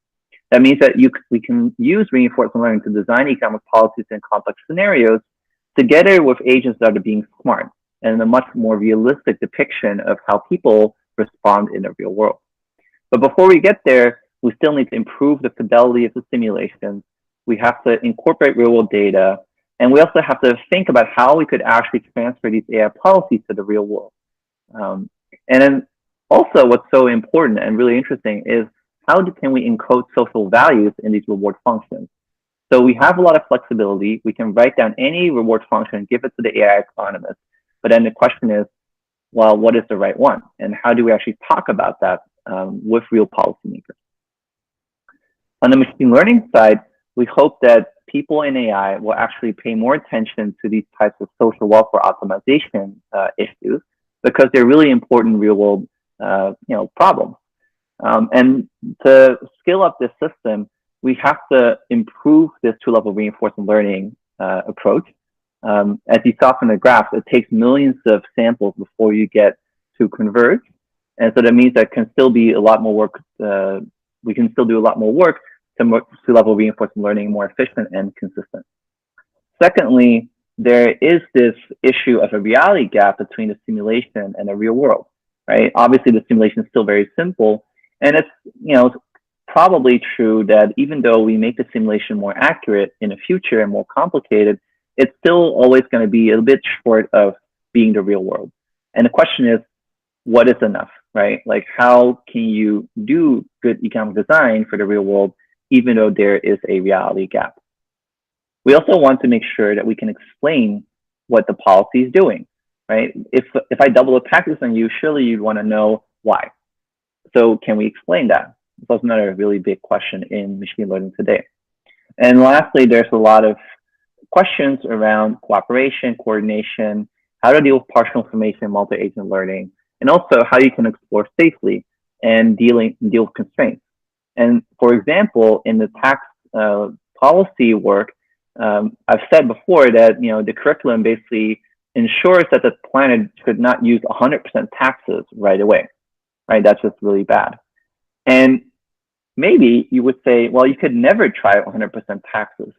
That means that we can use reinforcement learning to design economic policies in complex scenarios together with agents that are being smart and a much more realistic depiction of how people respond in the real world. But before we get there, we still need to improve the fidelity of the simulations. We have to incorporate real world data. And we also have to think about how we could actually transfer these AI policies to the real world. And then also what's so important and really interesting is how can we encode social values in these reward functions? So we have a lot of flexibility. We can write down any reward function, give it to the AI Economist. But then the question is, well, what is the right one? And how do we actually talk about that with real policymakers? On the machine learning side, we hope that people in AI will actually pay more attention to these types of social welfare optimization issues because they're really important real world problems. And to scale up this system, we have to improve this two-level reinforcement learning approach. As you saw from the graph, it takes millions of samples before you get to converge. And so that means that can still be a lot more work. We can still do a lot more work to two-level reinforcement learning more efficient and consistent. Secondly, there is this issue of a reality gap between the simulation and the real world, right? Obviously, the simulation is still very simple. And it's probably true that even though we make the simulation more accurate in the future and more complicated, it's still always going to be a bit short of being the real world. And the question is, what is enough, right? Like, how can you do good economic design for the real world, even though there is a reality gap? We also want to make sure that we can explain what the policy is doing, right? If I double the taxes on you, surely you'd want to know why. So can we explain that? That's another really big question in machine learning today. And lastly, there's a lot of questions around cooperation, coordination, how to deal with partial information, multi-agent learning, and also how you can explore safely and deal with constraints. And for example, in the tax policy work, I've said before that the curriculum basically ensures that the planet should not use 100% taxes right away, right? That's just really bad. And maybe you would say, well, you could never try 100% taxes.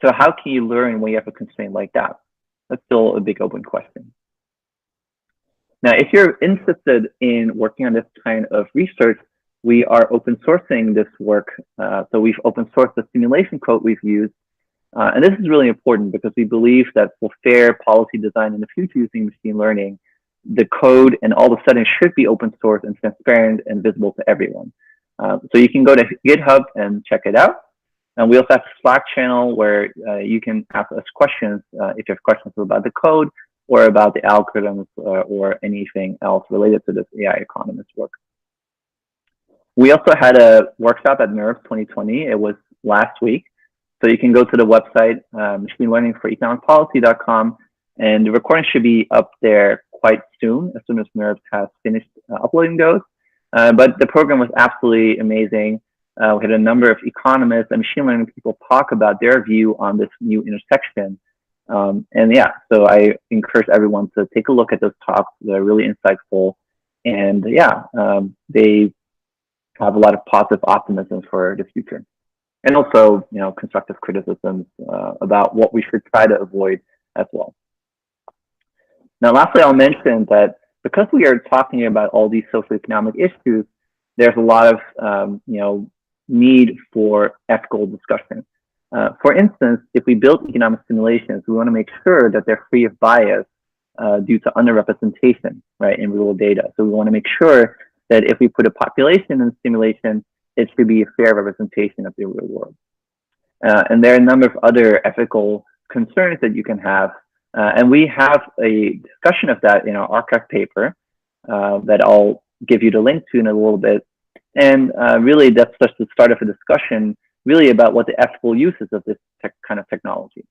So how can you learn when you have a constraint like that? That's still a big open question. Now, if you're interested in working on this kind of research, we are open sourcing this work. So we've open sourced the simulation code we've used. And this is really important because we believe that for fair policy design in the future using machine learning, the code and all the settings should be open source and transparent and visible to everyone. So you can go to GitHub and check it out. And we also have a Slack channel where you can ask us questions if you have questions about the code or about the algorithms or anything else related to this AI Economist work. We also had a workshop at NERV 2020. It was last week. So you can go to the website, machinelearningforeeconomicpolicy.com, and the recording should be up there quite soon as NERV has finished uploading those. But the program was absolutely amazing. We had a number of economists and machine learning people talk about their view on this new intersection. And yeah, so I encourage everyone to take a look at those talks. They're really insightful. And yeah, they have a lot of positive optimism for the future. And also, constructive criticisms about what we should try to avoid as well. Now, lastly, I'll mention that because we are talking about all these socioeconomic issues, there's a lot of need for ethical discussion. For instance, if we build economic simulations, we want to make sure that they're free of bias due to underrepresentation, right, in real data. So we want to make sure that if we put a population in the simulation, it should be a fair representation of the real world. And there are a number of other ethical concerns that you can have. And we have a discussion of that in our archive paper that I'll give you the link to in a little bit. And really, that's just the start of a discussion really about what the ethical uses of this kind of technology.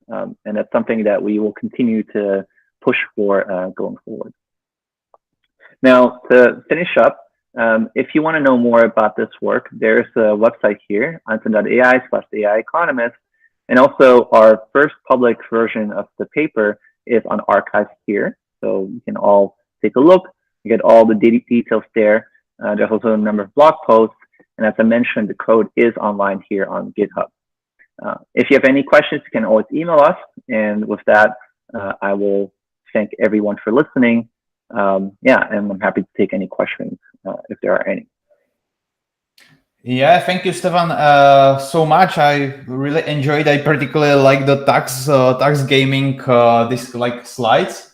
And that's something that we will continue to push for going forward. Now, to finish up, if you want to know more about this work, there's a website here, anton.ai/AI Economist. And also our first public version of the paper is on archives here. So you can all take a look, you get all the details there. There's also a number of blog posts. And as I mentioned, the code is online here on GitHub. If you have any questions, you can always email us. And with that, I will thank everyone for listening. Yeah, and I'm happy to take any questions if there are any. Yeah, thank you, Stephan, so much. I really enjoyed. I particularly like the tax gaming this slides,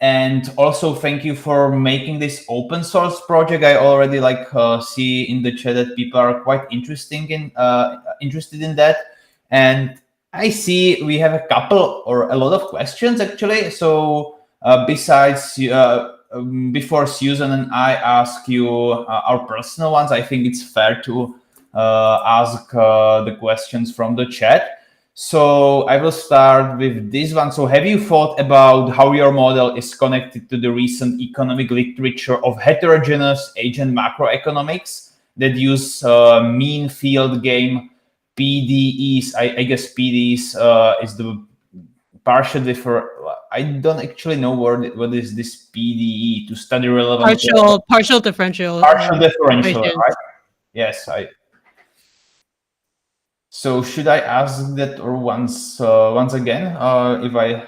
and also thank you for making this open source project. I already see in the chat that people are quite interested in that, and I see we have a couple or a lot of questions actually. So besides. Before Susan and I ask you our personal ones, I think it's fair to ask the questions from the chat. So I will start with this one. So have you thought about how your model is connected to the recent economic literature of heterogeneous agent macroeconomics that use mean field game PDEs? I guess PDEs is the partial differ. I don't actually know what is this PDE, to study relevant partial differential differential, right? Yes, so should I ask that or once again if I?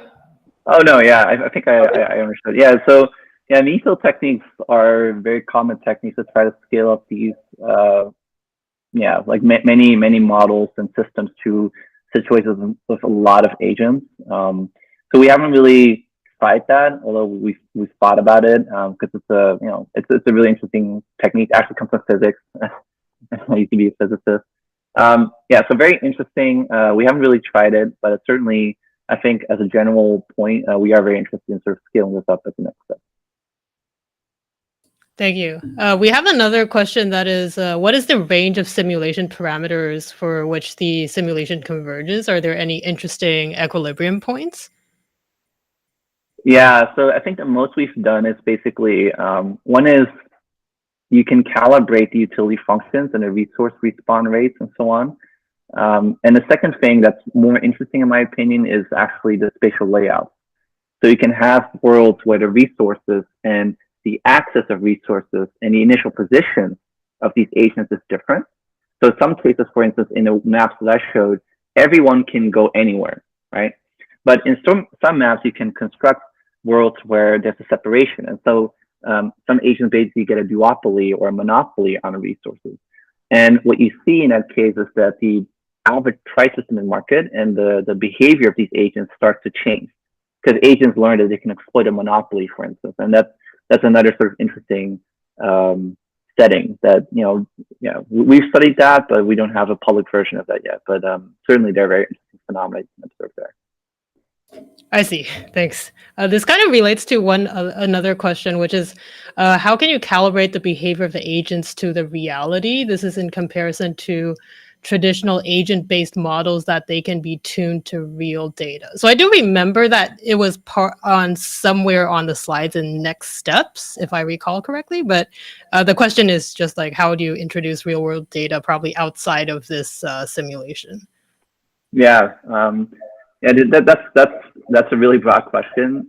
Oh no, yeah, I think I understood. Yeah, so yeah, mean field techniques are very common techniques to try to scale up these many models and systems to situations with a lot of agents. So we haven't really tried that, although we've thought about it because it's a really interesting technique. It actually comes from physics. I used to be a physicist. Yeah, so very interesting. We haven't really tried it, but certainly I think as a general point, we are very interested in sort of scaling this up as the next step. Thank you. We have another question that is, what is the range of simulation parameters for which the simulation converges? Are there any interesting equilibrium points? Yeah, so I think the most we've done is basically, one is you can calibrate the utility functions and the resource respawn rates and so on. And the second thing that's more interesting in my opinion is actually the spatial layout. So you can have worlds where the resources and the access of resources and the initial position of these agents is different. So some cases, for instance, in the maps that I showed, everyone can go anywhere, right? But in some maps, you can construct worlds where there's a separation. And so some agents basically get a duopoly or a monopoly on the resources. And what you see in that case is that the average prices in the market and the behavior of these agents start to change because agents learn that they can exploit a monopoly, for instance. And that's another sort of interesting setting that, we've studied that, but we don't have a public version of that yet. But certainly there are very interesting phenomena you can observe there. I see. Thanks. This kind of relates to another question, which is, how can you calibrate the behavior of the agents to the reality? This is in comparison to traditional agent-based models that they can be tuned to real data. So I do remember that it was somewhere on the slides in next steps, if I recall correctly. But the question is just like, how do you introduce real-world data probably outside of this simulation? Yeah, that's a really broad question.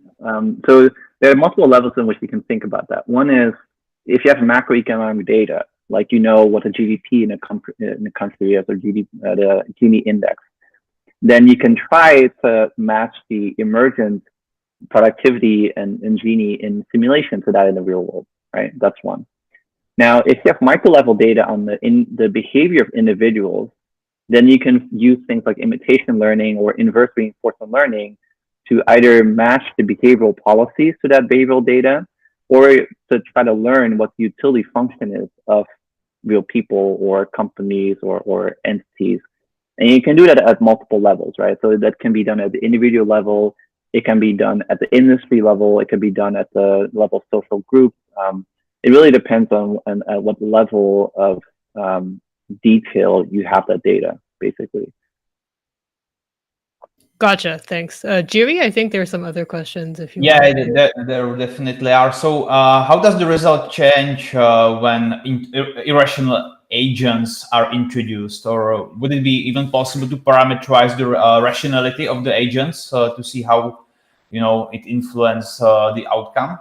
So there are multiple levels in which you can think about that. One is if you have macroeconomic data, like what the GDP in a country is, or the Gini index, then you can try to match the emergent productivity and Gini in simulation to that in the real world, right? That's one. Now, if you have micro level data on the behavior of individuals, then you can use things like imitation learning or inverse reinforcement learning to either match the behavioral policies to that behavioral data, or to try to learn what the utility function is of real people or companies or entities. And you can do that at multiple levels, right? So that can be done at the individual level, it can be done at the industry level, it can be done at the level of social groups. It really depends on at what level of detail you have that data, basically. Gotcha. Thanks. Jiri, I think there are some other questions if you Yeah, want. there definitely are. So how does the result change when irrational agents are introduced? Or would it be even possible to parameterize the rationality of the agents to see how it influences the outcome?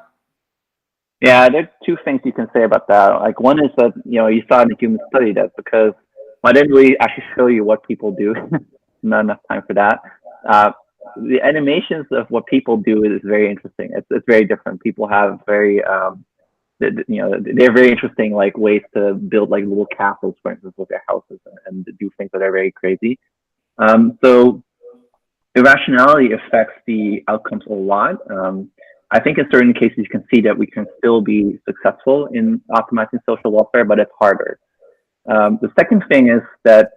Yeah, there's two things you can say about that. Like, one is that you saw in the human study that because I didn't really actually show you what people do, not enough time for that. The animations of what people do is very interesting. It's very different. People have very they're very interesting like ways to build like little castles, for instance, with their houses and do things that are very crazy. So irrationality affects the outcomes a lot. I think in certain cases you can see that we can still be successful in optimizing social welfare, but it's harder. The second thing is that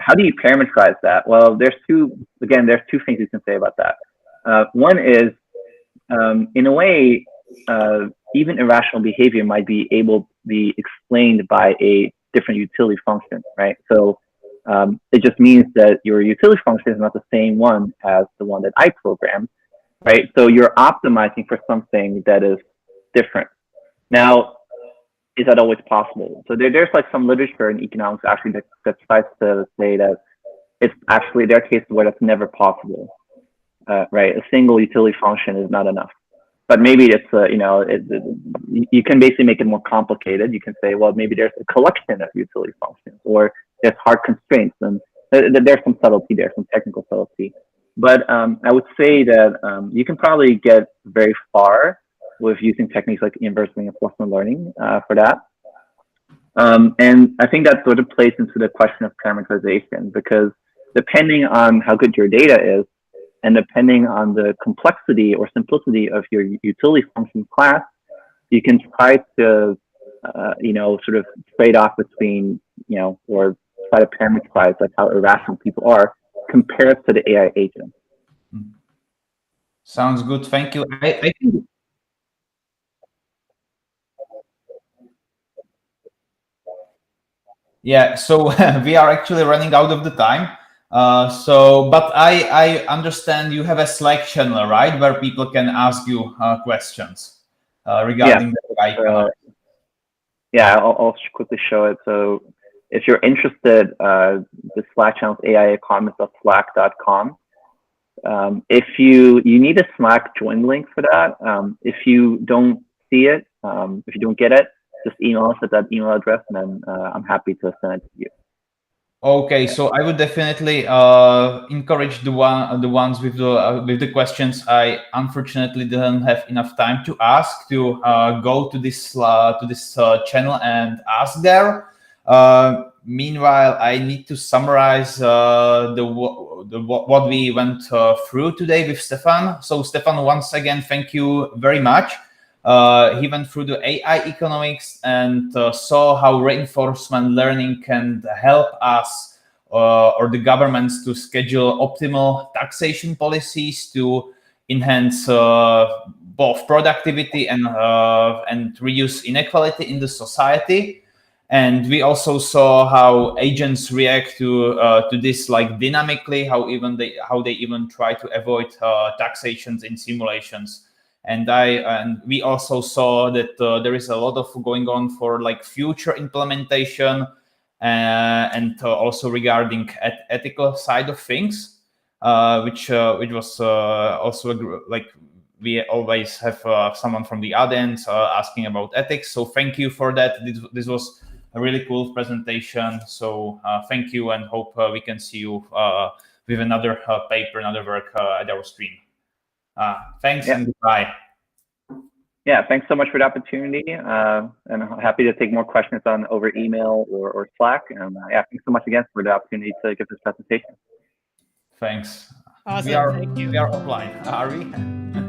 how do you parameterize that? Well, there's two things you can say about that. One is, in a way, even irrational behavior might be able to be explained by a different utility function, right? So it just means that your utility function is not the same one as the one that I programmed, right? So you're optimizing for something that is different. Now, is that always possible? So there's like some literature in economics actually that tries to say that it's actually, there are cases where that's never possible, right? A single utility function is not enough. But maybe it's, you can basically make it more complicated. You can say, well, maybe there's a collection of utility functions, or there's hard constraints, and there's some subtlety there, some technical subtlety. But I would say that you can probably get very far with using techniques like inverse reinforcement learning for that. And I think that sort of plays into the question of parameterization, because depending on how good your data is, and depending on the complexity or simplicity of your utility function class, you can try to, sort of trade off between, or try to parameterize like how irrational people are compared to the AI agent. Sounds good. Thank you. I think. Yeah, so we are actually running out of the time. But I understand you have a Slack channel, right, where people can ask you questions regarding the AI economy. Yeah, I'll quickly show it. So if you're interested, the Slack channel is AIEconomist.slack.com. If you need a Slack join link for that. If you don't see it, if you don't get it, just email us at that email address, and then I'm happy to send it to you. Okay, so I would definitely encourage the ones with the questions I unfortunately didn't have enough time to ask to go to this channel and ask there. Meanwhile, I need to summarize what we went through today with Stephan. So Stephan, once again, thank you very much. He went through the AI economics and saw how reinforcement learning can help us or the governments to schedule optimal taxation policies to enhance both productivity and reduce inequality in the society. And we also saw how agents react to this like dynamically, how they even try to avoid taxations in simulations. And we also saw that there is a lot of going on for like future implementation and also regarding ethical side of things, which was also like we always have someone from the audience asking about ethics. So thank you for that. This was a really cool presentation. So thank you, and hope we can see you with another paper, another work at our stream. Thanks and goodbye. Yeah, thanks so much for the opportunity, and I'm happy to take more questions on over email or Slack. And yeah, thanks so much again for the opportunity to give this presentation. Thanks. Awesome. We are offline, are we?